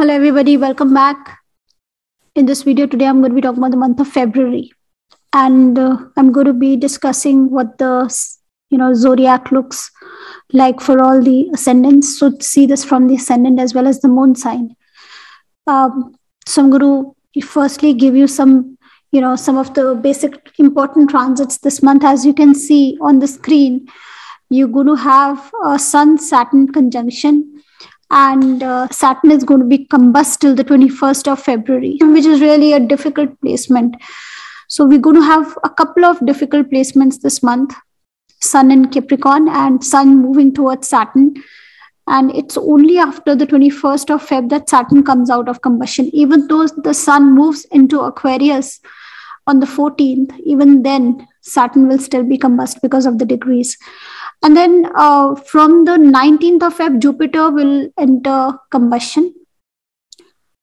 Hello everybody, welcome back. In this video today I'm going to be talking about the month of February, and I'm going to be discussing what the zodiac looks like for all the ascendants. So see this from the ascendant as well as the moon sign. So I'm going to firstly give you some of the basic important transits this month. As you can see on the screen, you're going to have a Sun-Saturn conjunction. And Saturn is going to be combust till the 21st of February, which is really a difficult placement. So we're going to have a couple of difficult placements this month. Sun in Capricorn and Sun moving towards Saturn. And it's only after the 21st of Feb that Saturn comes out of combustion. Even though the Sun moves into Aquarius on the 14th, even then Saturn will still be combust because of the degrees. And then from the 19th of Feb, Jupiter will enter combustion.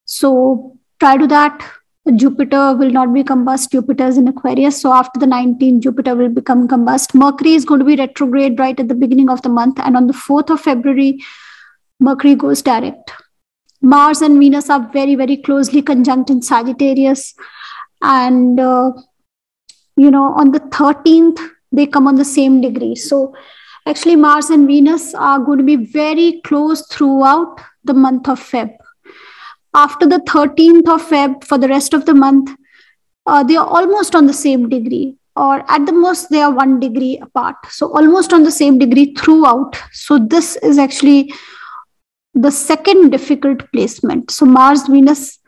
So prior to that, Jupiter will not be combust. Jupiter is in Aquarius. So after the 19th, Jupiter will become combust. Mercury is going to be retrograde right at the beginning of the month. And on the 4th of February, Mercury goes direct. Mars and Venus are very, very closely conjunct in Sagittarius. And, on the 13th, they come on the same degree. So actually, Mars and Venus are going to be very close throughout the month of Feb. After the 13th of Feb, for the rest of the month, they are almost on the same degree, or at the most, they are 1 degree apart. So almost on the same degree throughout. So this is actually the second difficult placement. So Mars, Venus,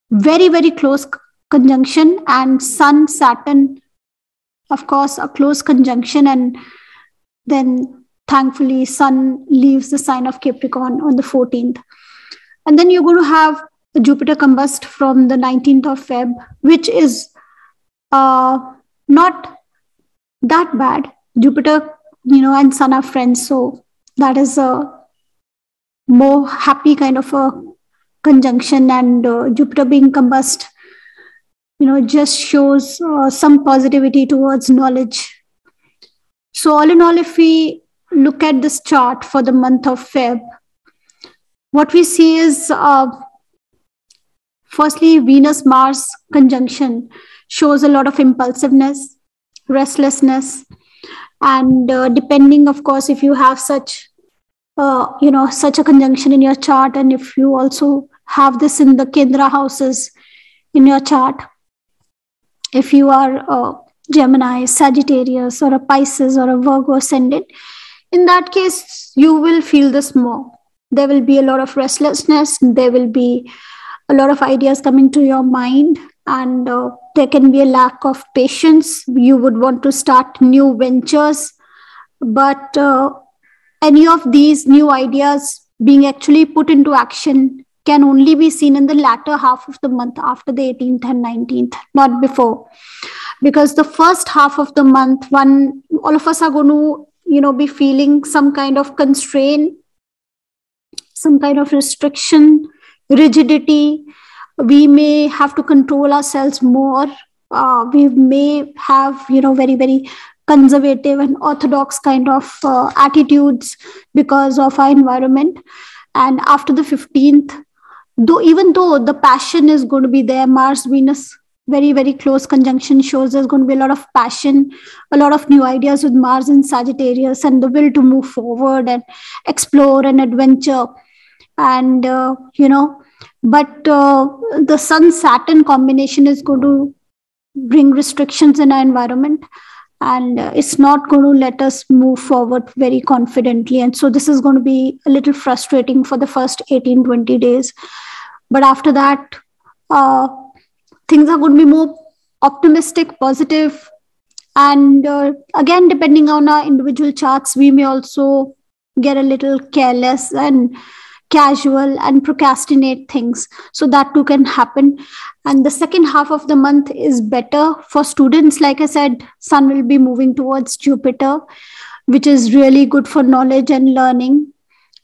very, very close conjunction, and Sun, Saturn, of course, a close conjunction. And then thankfully Sun leaves the sign of Capricorn on the 14th. And then you're going to have Jupiter combust from the 19th of Feb, which is not that bad. Jupiter, and Sun are friends. So that is a more happy kind of a conjunction. And Jupiter being combust, just shows some positivity towards knowledge. So all in all, if we look at this chart for the month of Feb, what we see is, firstly, Venus-Mars conjunction shows a lot of impulsiveness, restlessness, and depending, of course, if you have such a conjunction in your chart, and if you also have this in the Kendra houses in your chart, if you are Gemini, Sagittarius, or a Pisces, or a Virgo ascendant, in that case, you will feel this more. There will be a lot of restlessness. There will be a lot of ideas coming to your mind, and there can be a lack of patience. You would want to start new ventures, but any of these new ideas being actually put into action can only be seen in the latter half of the month, after the 18th and 19th, not before. Because the first half of the month, all of us are going to, be feeling some kind of constraint, some kind of restriction, rigidity. We may have to control ourselves more. We may have, very, very conservative and orthodox kind of attitudes because of our environment. And after the 15th, even though the passion is going to be there, Mars, Venus, very, very close conjunction shows there's going to be a lot of passion, a lot of new ideas with Mars in Sagittarius, and the will to move forward and explore and adventure. And, but the Sun-Saturn combination is going to bring restrictions in our environment, and it's not going to let us move forward very confidently. And so this is going to be a little frustrating for the first 18-20 days. But after that, things are going to be more optimistic, positive. And again, depending on our individual charts, we may also get a little careless and casual and procrastinate things. So that too can happen. And the second half of the month is better for students. Like I said, Sun will be moving towards Jupiter, which is really good for knowledge and learning,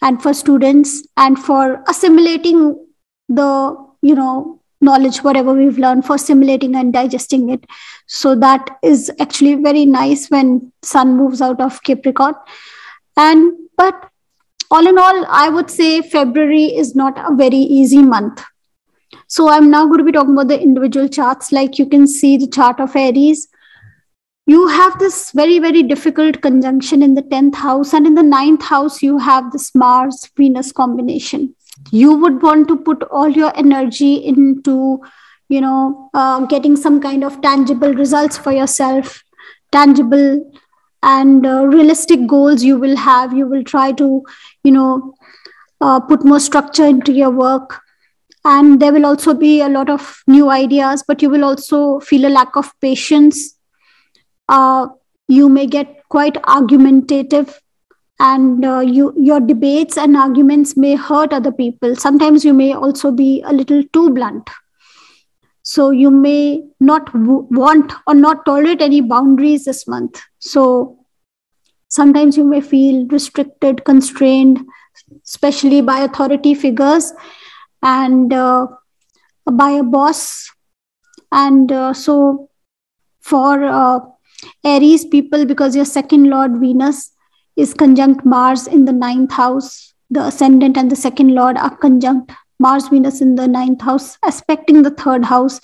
and for students, and for assimilating the, knowledge, whatever we've learned, for assimilating and digesting it. So that is actually very nice when Sun moves out of Capricorn. But All in all, I would say February is not a very easy month. So I'm now going to be talking about the individual charts. Like you can see the chart of Aries. You have this very, very difficult conjunction in the 10th house, and in the 9th house, you have this Mars Venus combination. You would want to put all your energy into, getting some kind of tangible results for yourself, tangible and realistic goals you will have. You will try to, put more structure into your work. And there will also be a lot of new ideas, but you will also feel a lack of patience. You may get quite argumentative, and your debates and arguments may hurt other people. Sometimes you may also be a little too blunt. So you may not want or not tolerate any boundaries this month. So sometimes you may feel restricted, constrained, especially by authority figures and by a boss. And so for Aries people, because your second lord Venus is conjunct Mars in the 9th house, the ascendant and the second lord are conjunct Mars Venus in the 9th house, aspecting the 3rd house,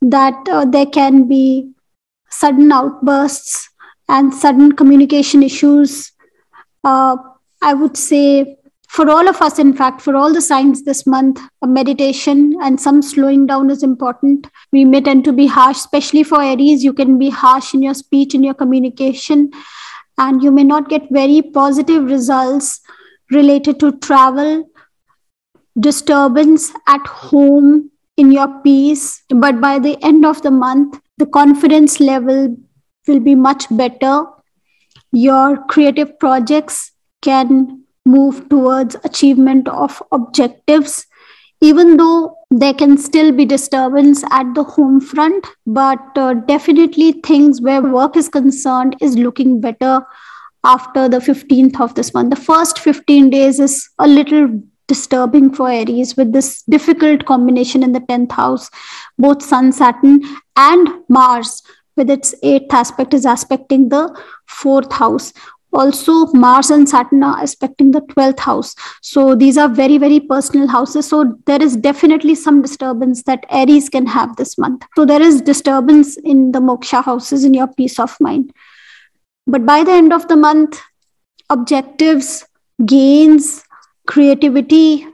that there can be sudden outbursts and sudden communication issues. I would say for all of us, in fact, for all the signs this month, a meditation and some slowing down is important. We may tend to be harsh, especially for Aries. You can be harsh in your speech, in your communication, and you may not get very positive results related to travel, disturbance at home, in your peace. But by the end of the month, the confidence level will be much better. Your creative projects can move towards achievement of objectives, even though there can still be disturbance at the home front. But definitely things where work is concerned is looking better after the 15th of this month. The first 15 days is a little disturbing for Aries with this difficult combination in the 10th house. Both Sun, Saturn, and Mars with its 8th aspect is aspecting the 4th house. Also, Mars and Saturn are aspecting the 12th house. So these are very, very personal houses. So there is definitely some disturbance that Aries can have this month. So there is disturbance in the moksha houses, in your peace of mind. But by the end of the month, objectives, gains, creativity,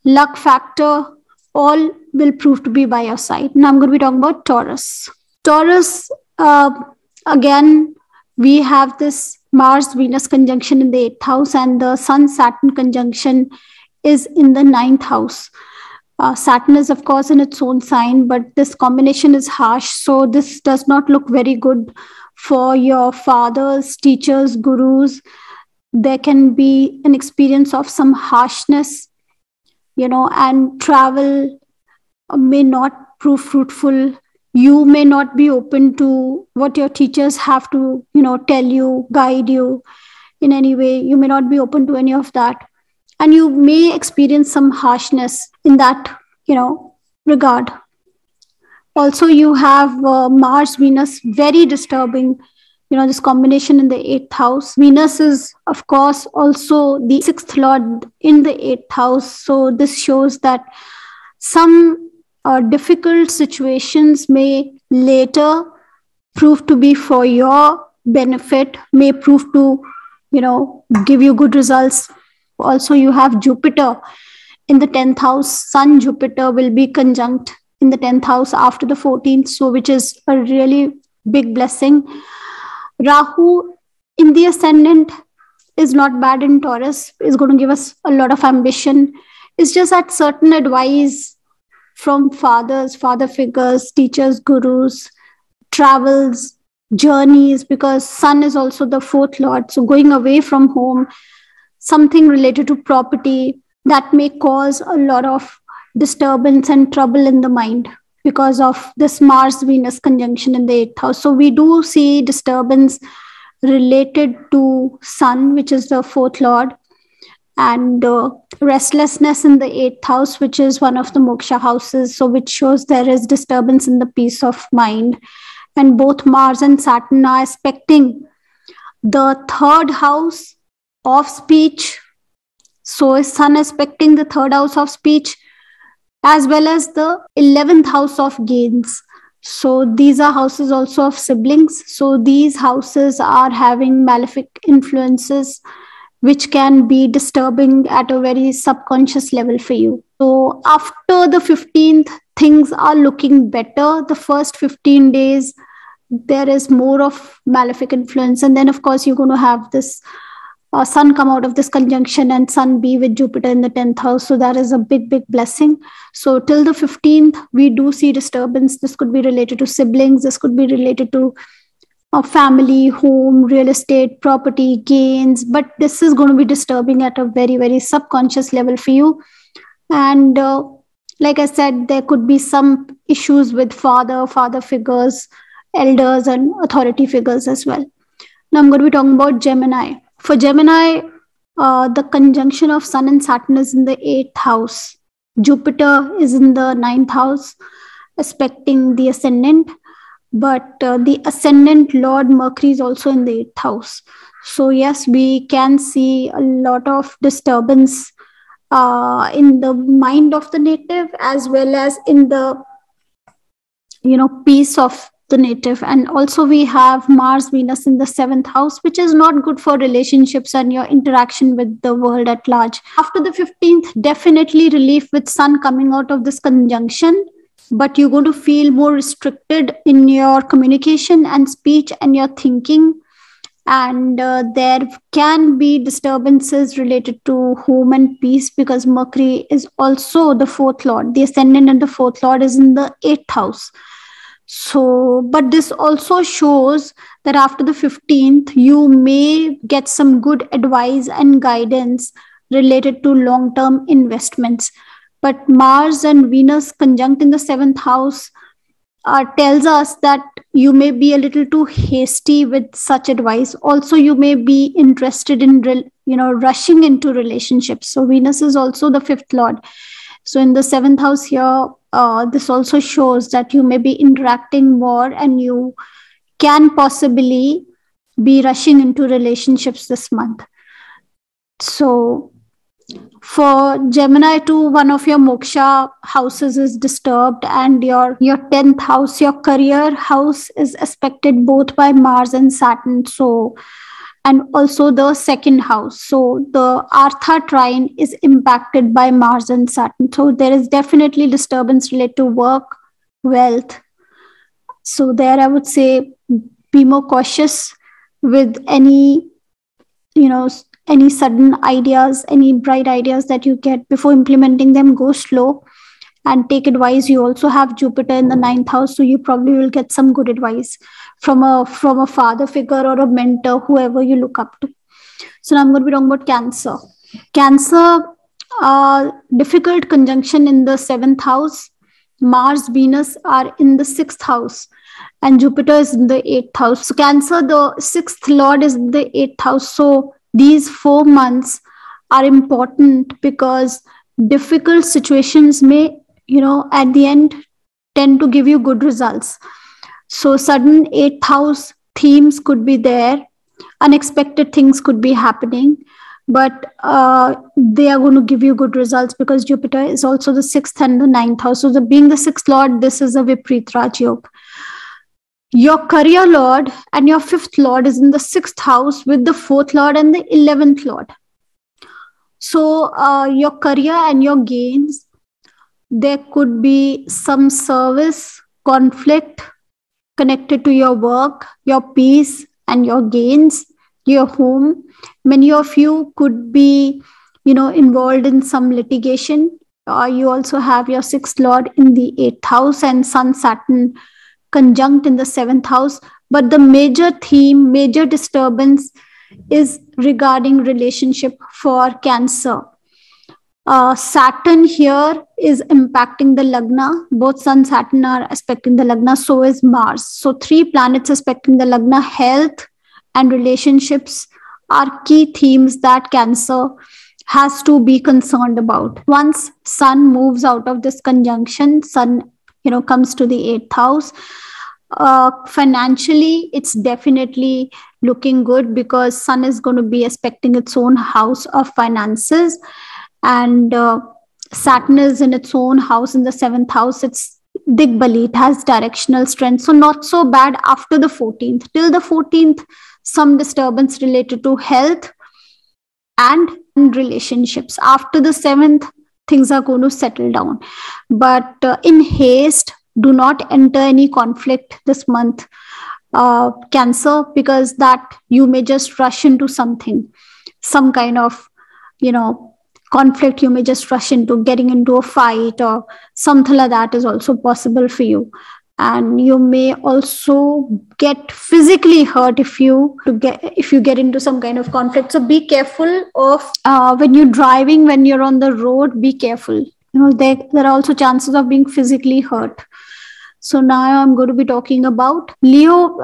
luck factor, all will prove to be by your side. Now I'm going to be talking about Taurus. Taurus, again, we have this Mars-Venus conjunction in the 8th house, and the Sun-Saturn conjunction is in the 9th house. Saturn is, of course, in its own sign, but this combination is harsh. So this does not look very good for your fathers, teachers, gurus. There can be an experience of some harshness, and travel may not prove fruitful. You may not be open to what your teachers have to, tell you, guide you in any way. You may not be open to any of that. And you may experience some harshness in that, regard. Also, you have Mars, Venus, very disturbing, this combination in the 8th house. Venus is, of course, also the 6th lord in the 8th house. So this shows that some difficult situations may later prove to be for your benefit, may prove to, give you good results. Also, you have Jupiter in the 10th house. Sun, Jupiter will be conjunct in the 10th house after the 14th, so which is a really big blessing. Rahu in the ascendant is not bad in Taurus. Is going to give us a lot of ambition. It's just that certain advice from fathers, father figures, teachers, gurus, travels, journeys, because Sun is also the 4th lord. So going away from home, something related to property, that may cause a lot of disturbance and trouble in the mind because of this Mars-Venus conjunction in the 8th house. So we do see disturbance related to Sun, which is the 4th lord, and restlessness in the 8th house, which is one of the moksha houses, so which shows there is disturbance in the peace of mind. And both Mars and Saturn are aspecting the 3rd house of speech, So is Sun aspecting the third house of speech as well as the 11th house of gains. So these are houses also of siblings. So these houses are having malefic influences which can be disturbing at a very subconscious level for you. So after the 15th, things are looking better. The first 15 days, there is more of malefic influence. And then, of course, you're going to have this Sun come out of this conjunction and Sun be with Jupiter in the 10th house. So that is a big, big blessing. So till the 15th, we do see disturbance. This could be related to siblings. This could be related to family, home, real estate, property, gains. But this is going to be disturbing at a very, very subconscious level for you. And like I said, there could be some issues with father figures, elders, and authority figures as well. Now I'm going to be talking about Gemini. For Gemini, the conjunction of Sun and Saturn is in the 8th house. Jupiter is in the 9th house, aspecting the ascendant. But the ascendant Lord Mercury is also in the 8th house. So yes, we can see a lot of disturbance in the mind of the native as well as in the peace of the native. And also we have Mars Venus in the 7th house, which is not good for relationships and your interaction with the world at large. After the 15th, definitely relief with Sun coming out of this conjunction, but you're going to feel more restricted in your communication and speech and your thinking. And there can be disturbances related to home and peace because Mercury is also the 4th lord. The ascendant and the 4th lord is in the 8th house. So, but this also shows that after the 15th, you may get some good advice and guidance related to long-term investments. But Mars and Venus conjunct in the 7th house tells us that you may be a little too hasty with such advice. Also, you may be interested in, rushing into relationships. So Venus is also the 5th lord. So in the 7th house here, this also shows that you may be interacting more and you can possibly be rushing into relationships this month. So for Gemini too, one of your moksha houses is disturbed and your 10th house, your career house is aspected both by Mars and Saturn. So, and also the 2nd house. So the Artha trine is impacted by Mars and Saturn. So there is definitely disturbance related to work, wealth. So there I would say be more cautious with any sudden ideas, any bright ideas that you get before implementing them. Go slow and take advice. You also have Jupiter in the 9th house, so you probably will get some good advice from a father figure or a mentor, whoever you look up to. So now I'm going to be talking about Cancer. Cancer, difficult conjunction in the 7th house. Mars, Venus are in the 6th house and Jupiter is in the 8th house. So Cancer, the 6th lord is in the 8th house. So these 4 months are important because difficult situations may, at the end tend to give you good results. So sudden 8th house themes could be there. Unexpected things could be happening, but they are going to give you good results because Jupiter is also the 6th and the 9th house. So being the 6th lord, this is a Viprit Raj Yoga. Your career lord and your 5th lord is in the 6th house with the 4th lord and the 11th lord. So your career and your gains, there could be some service conflict connected to your work, your peace and your gains, your home. Many of you could be, involved in some litigation. You also have your 6th lord in the 8th house and Sun Saturn conjunct in the 7th house. But the major theme, major disturbance is regarding relationship for Cancer. Saturn here is impacting the Lagna. Both Sun, Saturn are aspecting the Lagna. So is Mars. So 3 planets aspecting the Lagna. Health and relationships are key themes that Cancer has to be concerned about. Once Sun moves out of this conjunction, Sun, comes to the 8th house. Financially, it's definitely looking good because Sun is going to be aspecting its own house of finances, and Saturn is in its own house in the seventh house. It's Digbali, it has directional strength. So, not so bad after the 14th. Till the 14th, some disturbance related to health and relationships. After the 7th, things are going to settle down. But in haste, do not enter any conflict this month, Cancer, because that you may just rush into something, some kind of, conflict. You may just rush into getting into a fight or something like that is also possible for you. And you may also get physically hurt if you get into some kind of conflict. So be careful of when you're driving, when you're on the road, be careful. There are also chances of being physically hurt. So now I'm going to be talking about Leo.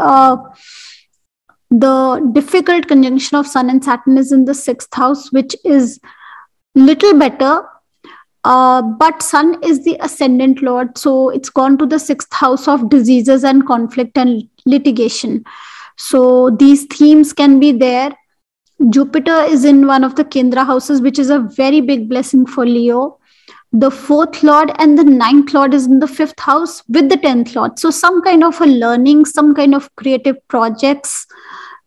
The difficult conjunction of Sun and Saturn is in the 6th house, which is little better. But Sun is the ascendant lord, so it's gone to the 6th house of diseases and conflict and litigation. So these themes can be there. Jupiter is in one of the Kendra houses, which is a very big blessing for Leo. The 4th lord and the 9th lord is in the 5th house with the 10th lord. So some kind of a learning, some kind of creative projects,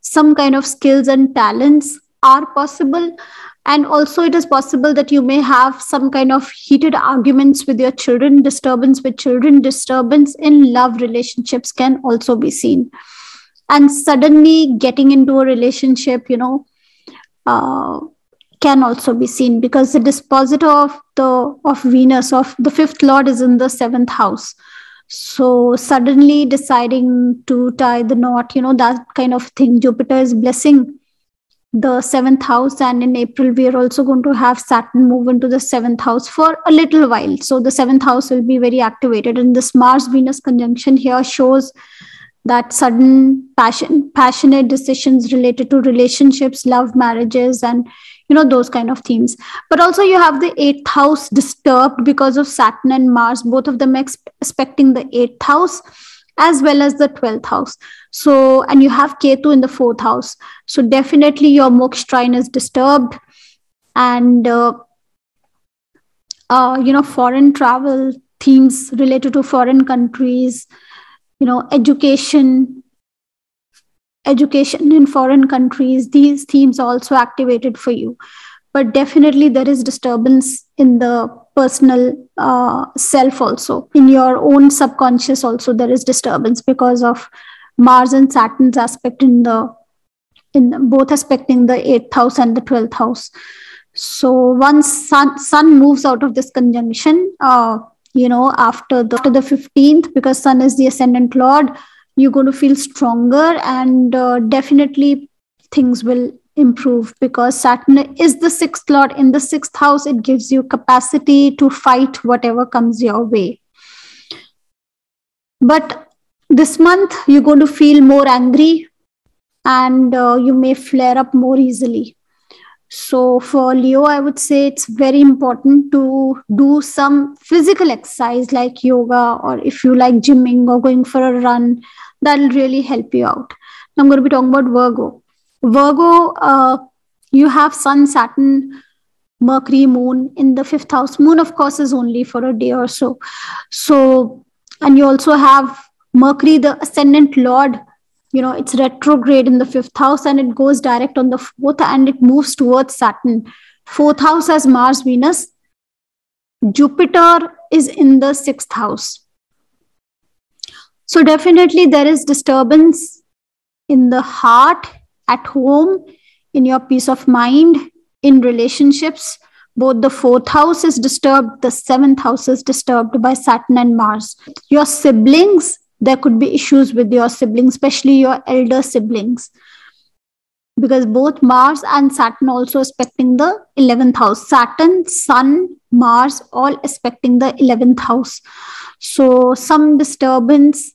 some kind of skills and talents are possible. And also it is possible that you may have some kind of heated arguments with your children, disturbance with children, disturbance in love relationships can also be seen. And suddenly getting into a relationship, can also be seen because the dispositor of Venus, of the 5th lord, is in the 7th house. So suddenly deciding to tie the knot, that kind of thing. Jupiter is blessing the 7th house, and in April we are also going to have Saturn move into the 7th house for a little while. So the 7th house will be very activated, and this Mars Venus conjunction here shows that sudden passionate decisions related to relationships, love, marriages, and those kind of themes. But also you have the 8th house disturbed because of Saturn and Mars, both of them expecting the 8th house as well as the 12th house. So, and you have Ketu in the 4th house. So definitely your moksha trine is disturbed, and foreign travel, themes related to foreign countries, education in foreign countries, these themes are also activated for you. But definitely there is disturbance in the personal self also. In your own subconscious also there is disturbance because of Mars and Saturn's aspect in both aspecting the 8th house and the 12th house. So once sun moves out of this conjunction, after the 15th, because Sun is the ascendant lord, you're going to feel stronger, and definitely things will improve because Saturn is the 6th lord in the 6th house. It gives you capacity to fight whatever comes your way. But this month you're going to feel more angry, and you may flare up more easily. So for Leo, I would say it's very important to do some physical exercise like yoga, or if you like gymming or going for a run, that'll really help you out. Now I'm going to be talking about Virgo. Virgo, you have Sun, Saturn, Mercury, Moon in the 5th house. Moon, of course, is only for a day or so. And you also have Mercury, the ascendant lord. It's retrograde in the 5th house, and it goes direct on the 4th, and it moves towards Saturn. 4th house has Mars, Venus. Jupiter is in the 6th house. So definitely there is disturbance in the heart, at home, in your peace of mind, in relationships. Both the 4th house is disturbed, the 7th house is disturbed by Saturn and Mars. Your siblings, there could be issues with your siblings, especially your elder siblings, because both Mars and Saturn also aspecting the 11th house. Saturn, Sun, Mars, all aspecting the 11th house. So some disturbance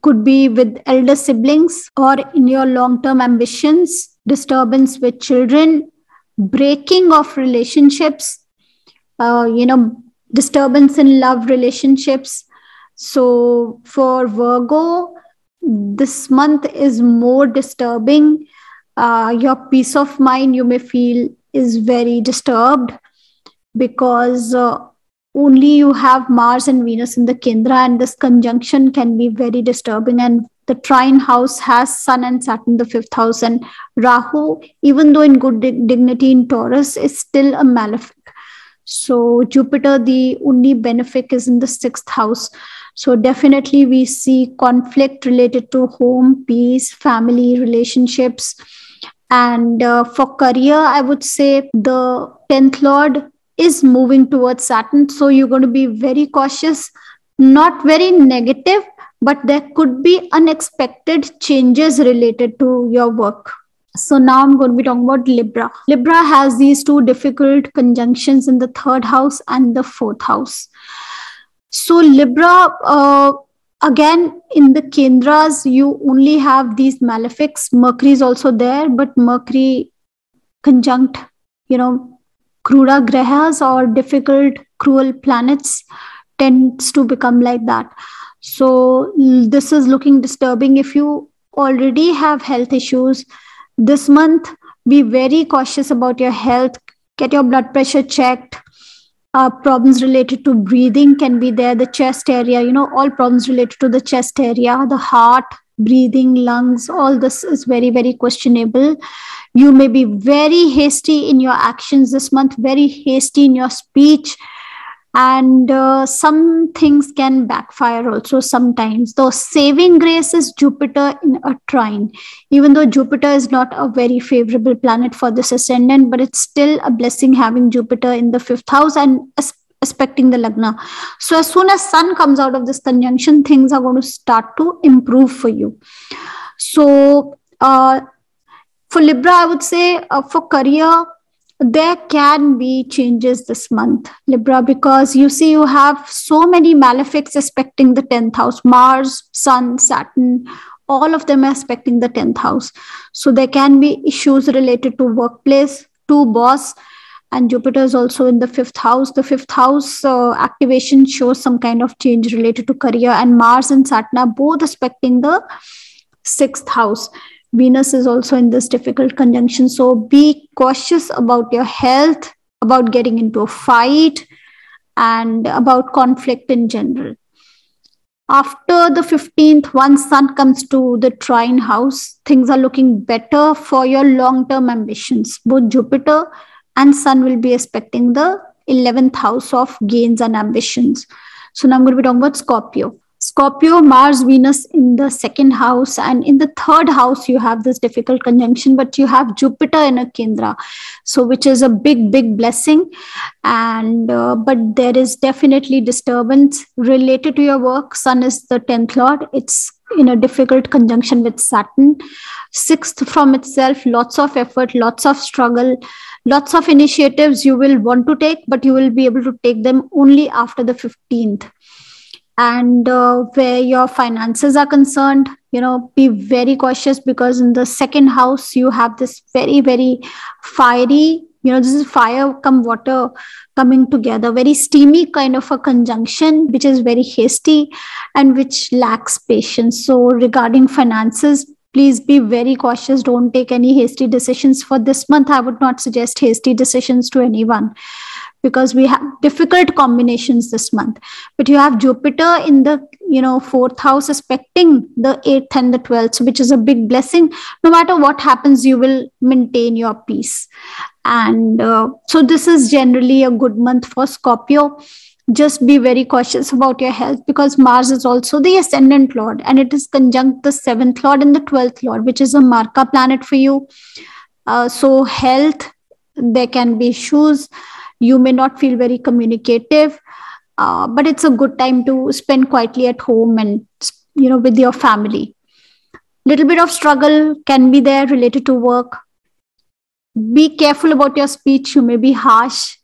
could be with elder siblings, or in your long-term ambitions, disturbance with children, breaking of relationships, disturbance in love relationships, So for Virgo, this month is more disturbing. Your peace of mind, you may feel, is very disturbed because only you have Mars and Venus in the Kendra, and this conjunction can be very disturbing. And the trine house has Sun and Saturn, the fifth house, and Rahu, even though in good dignity in Taurus, is still a malefic. So Jupiter, the only benefic, is in the sixth house. So definitely we see conflict related to home, peace, family, relationships. And for career, I would say the 10th Lord is moving towards Saturn. So you're going to be very cautious, not very negative, but there could be unexpected changes related to your work. So now I'm going to be talking about Libra. Libra has these two difficult conjunctions in the third house and the fourth house. So Libra, again, in the Kendras, you only have these malefics. Mercury is also there, but Mercury conjunct, Krura grahas or difficult, cruel planets tends to become like that. So this is looking disturbing. If you already have health issues this month, be very cautious about your health. Get your blood pressure checked. Problems related to breathing can be there. The chest area, all problems related to the chest area, the heart, breathing, lungs, all this is very, very questionable. You may be very hasty in your actions this month, very hasty in your speech. And some things can backfire also sometimes. The saving grace is Jupiter in a trine. Even though Jupiter is not a very favorable planet for this ascendant, but it's still a blessing having Jupiter in the fifth house and aspecting the Lagna. So as soon as Sun comes out of this conjunction, things are going to start to improve for you. So for Libra, I would say for career, there can be changes this month, Libra, because you see you have so many malefics aspecting the 10th house. Mars, Sun, Saturn, all of them are aspecting the 10th house. So there can be issues related to workplace, to boss, and Jupiter is also in the fifth house. The fifth house activation shows some kind of change related to career, and Mars and Saturn are both aspecting the sixth house. Venus is also in this difficult conjunction. So be cautious about your health, about getting into a fight, and about conflict in general. After the 15th, once Sun comes to the trine house, things are looking better for your long-term ambitions. Both Jupiter and Sun will be aspecting the 11th house of gains and ambitions. So now I'm going to be talking about Scorpio. Scorpio, Mars, Venus in the second house, and in the third house you have this difficult conjunction, but you have Jupiter in a Kendra, so which is a big, big blessing. And but there is definitely disturbance related to your work. Sun is the 10th Lord. It's in a difficult conjunction with Saturn. Sixth from itself, lots of effort, lots of struggle, lots of initiatives you will want to take, but you will be able to take them only after the 15th. And where your finances are concerned, be very cautious, because in the second house you have this very, very fiery, this is fire come water coming together, very steamy kind of a conjunction, which is very hasty and which lacks patience. So regarding finances, please be very cautious. Don't take any hasty decisions for this month. I would not suggest hasty decisions to anyone, because we have difficult combinations this month. But you have Jupiter in the fourth house aspecting the 8th and the 12th, which is a big blessing. No matter what happens, you will maintain your peace. And so this is generally a good month for Scorpio. Just be very cautious about your health, because Mars is also the ascendant lord, and it is conjunct the 7th lord and the 12th lord, which is a Marka planet for you. So health, there can be issues. You may not feel very communicative, but it's a good time to spend quietly at home and, with your family. Little bit of struggle can be there related to work. Be careful about your speech. You may be harsh,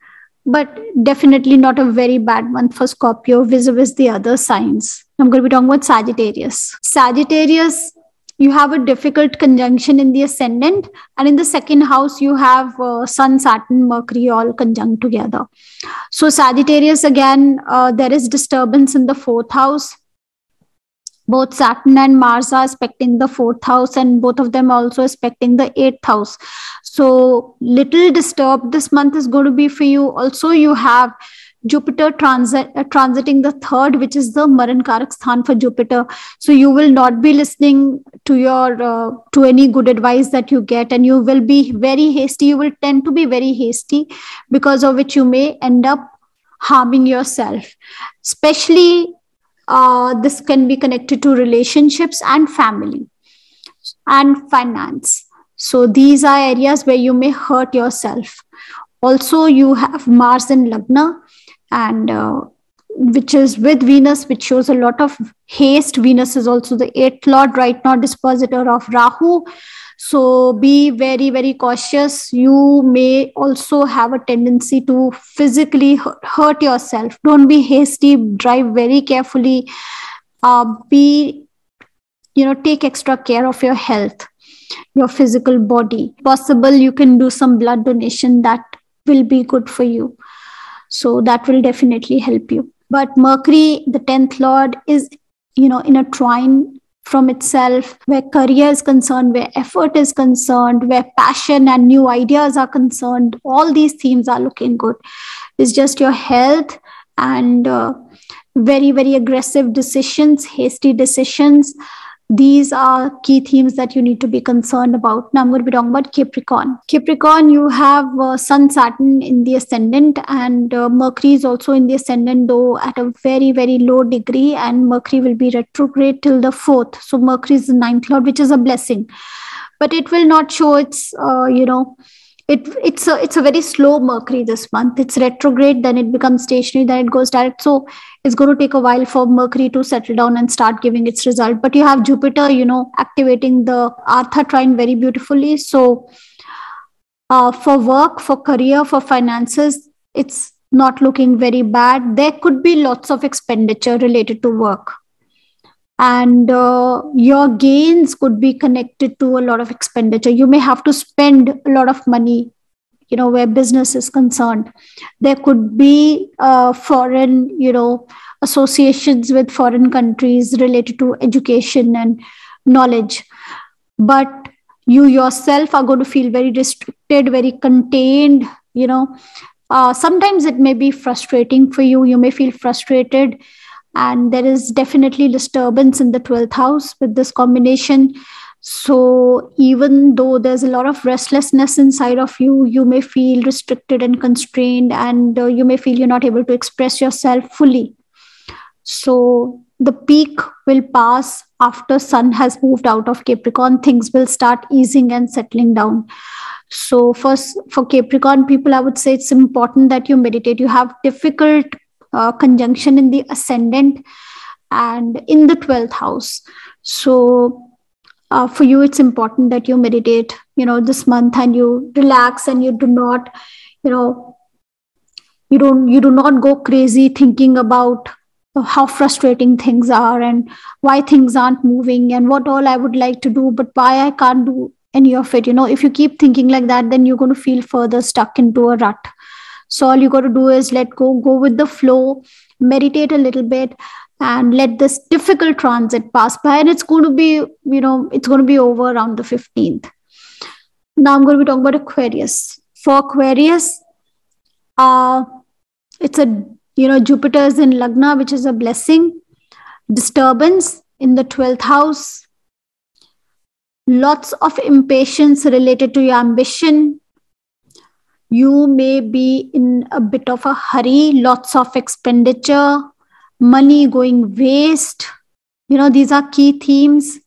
but definitely not a very bad month for Scorpio vis-a-vis the other signs. I'm going to be talking about Sagittarius. Sagittarius, you have a difficult conjunction in the ascendant, and in the second house you have Sun, Saturn, Mercury all conjunct together. So Sagittarius, again, there is disturbance in the fourth house. Both Saturn and Mars are aspecting the 4th house, and both of them also aspecting the 8th house. So little disturbed this month is going to be for you. Also, you have Jupiter transiting the 3rd, which is the Maran Karak Sthan for Jupiter. So you will not be listening to your to any good advice that you get, and you will be very hasty. You will tend to be very hasty, because of which you may end up harming yourself. Especially this can be connected to relationships and family and finance. So these are areas where you may hurt yourself. Also, you have Mars in Lagna, and which is with Venus, which shows a lot of haste. Venus is also the 8th lord, right now dispositor of Rahu. So be very, very cautious. You may also have a tendency to physically hurt yourself. Don't be hasty. Drive very carefully. Take extra care of your health, your physical body. Possible, you can do some blood donation. That will be good for you. So that will definitely help you. But Mercury, the 10th lord, is, in a trine from itself, where career is concerned, where effort is concerned, where passion and new ideas are concerned. All these themes are looking good. It's just your health and very, very aggressive decisions, hasty decisions. These are key themes that you need to be concerned about. Now I'm going to be talking about Capricorn. Capricorn, you have Sun, Saturn in the ascendant, and Mercury is also in the ascendant, though at a very, very low degree, and Mercury will be retrograde till the 4th. So Mercury is the 9th lord, which is a blessing. But it will not show its, it's a very slow Mercury this month. It's retrograde, then it becomes stationary, then it goes direct. So it's going to take a while for Mercury to settle down and start giving its result. But you have Jupiter, activating the Artha trine very beautifully. So for work, for career, for finances, it's not looking very bad. There could be lots of expenditure related to work. And your gains could be connected to a lot of expenditure. You may have to spend a lot of money, where business is concerned. There could be foreign, associations with foreign countries related to education and knowledge. But you yourself are going to feel very restricted, very contained, sometimes it may be frustrating for you. You may feel frustrated. And there is definitely disturbance in the 12th house with this combination. So even though there's a lot of restlessness inside of you, you may feel restricted and constrained, and you may feel you're not able to express yourself fully. So the peak will pass after Sun has moved out of Capricorn. Things will start easing and settling down. So first, for Capricorn people, I would say it's important that you meditate. You have difficult conjunction in the ascendant and in the 12th house. So for you, it's important that you meditate, this month, and you relax, and you do not, you do not go crazy thinking about how frustrating things are and why things aren't moving and what all I would like to do, but why I can't do any of it. If you keep thinking like that, then you're going to feel further stuck into a rut. So all you got to do is let go with the flow, meditate a little bit, and let this difficult transit pass by. And it's going to be, it's going to be over around the 15th. Now I'm going to be talking about Aquarius. For Aquarius, it's Jupiter is in Lagna, which is a blessing. Disturbance in the 12th house. Lots of impatience related to your ambition. You may be in a bit of a hurry, lots of expenditure, money going waste. These are key themes.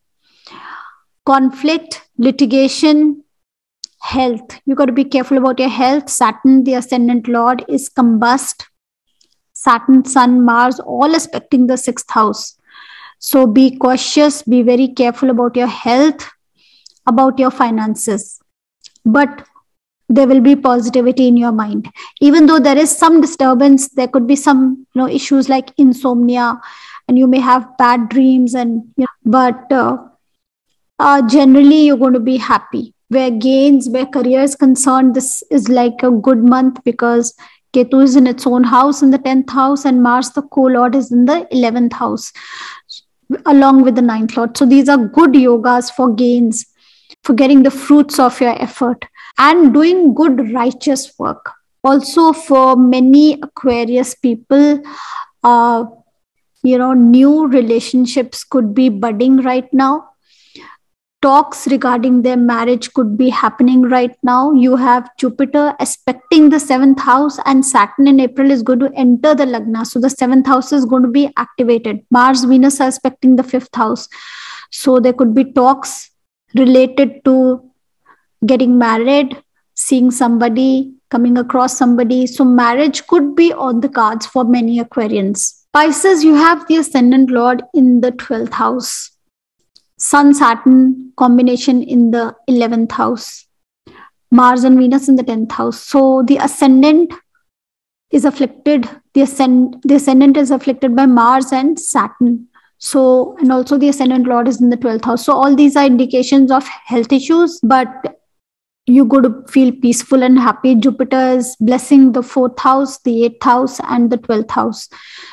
Conflict, litigation, health. You got to be careful about your health. Saturn, the ascendant lord, is combust. Saturn, Sun, Mars, all aspecting the 6th house. So be cautious, be very careful about your health, about your finances. But there will be positivity in your mind. Even though there is some disturbance, there could be some issues like insomnia, and you may have bad dreams, but generally you're going to be happy. Where career is concerned, this is like a good month because Ketu is in its own house in the 10th house, and Mars, the co-lord, is in the 11th house. along with the ninth lord. So these are good yogas for gains, for getting the fruits of your effort and doing good righteous work. Also, for many Aquarius people, new relationships could be budding right now. Talks regarding their marriage could be happening right now. You have Jupiter aspecting the seventh house, and Saturn in April is going to enter the Lagna. So the seventh house is going to be activated. Mars, Venus are aspecting the fifth house. So there could be talks related to getting married, seeing somebody, coming across somebody. So marriage could be on the cards for many Aquarians. Pisces, you have the ascendant lord in the 12th house. Sun Saturn combination in the 11th house, Mars and Venus in the 10th house. So the ascendant is afflicted, the ascendant is afflicted by Mars and Saturn. So, and also the ascendant lord is in the 12th house. So all these are indications of health issues, but you're going to feel peaceful and happy. Jupiter is blessing the 4th house, the 8th house, and the 12th house.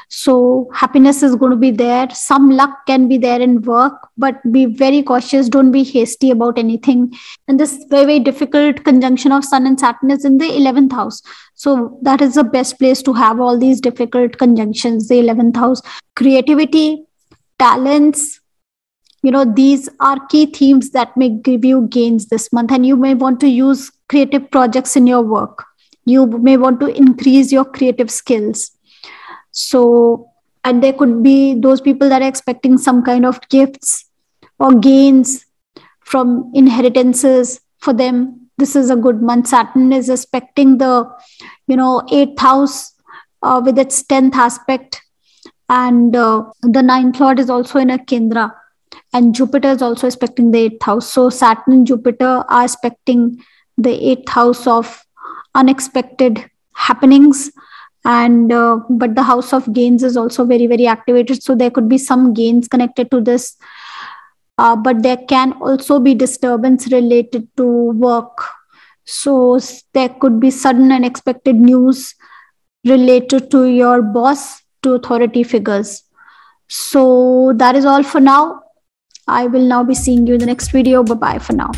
So happiness is going to be there. Some luck can be there in work, but be very cautious. Don't be hasty about anything. And this very, very difficult conjunction of Sun and Saturn is in the 11th house. So that is the best place to have all these difficult conjunctions, the 11th house. Creativity, talents, these are key themes that may give you gains this month, and you may want to use creative projects in your work. You may want to increase your creative skills. So, and there could be those people that are expecting some kind of gifts or gains from inheritances. For them, this is a good month. Saturn is aspecting the, 8th house with its 10th aspect, and the 9th lord is also in a Kendra. And Jupiter is also aspecting the 8th house. So Saturn and Jupiter are aspecting the 8th house of unexpected happenings. And but the house of gains is also very, very activated. So there could be some gains connected to this. But there can also be disturbance related to work. So there could be sudden unexpected news related to your boss, to authority figures. So that is all for now. I will now be seeing you in the next video. Bye-bye for now.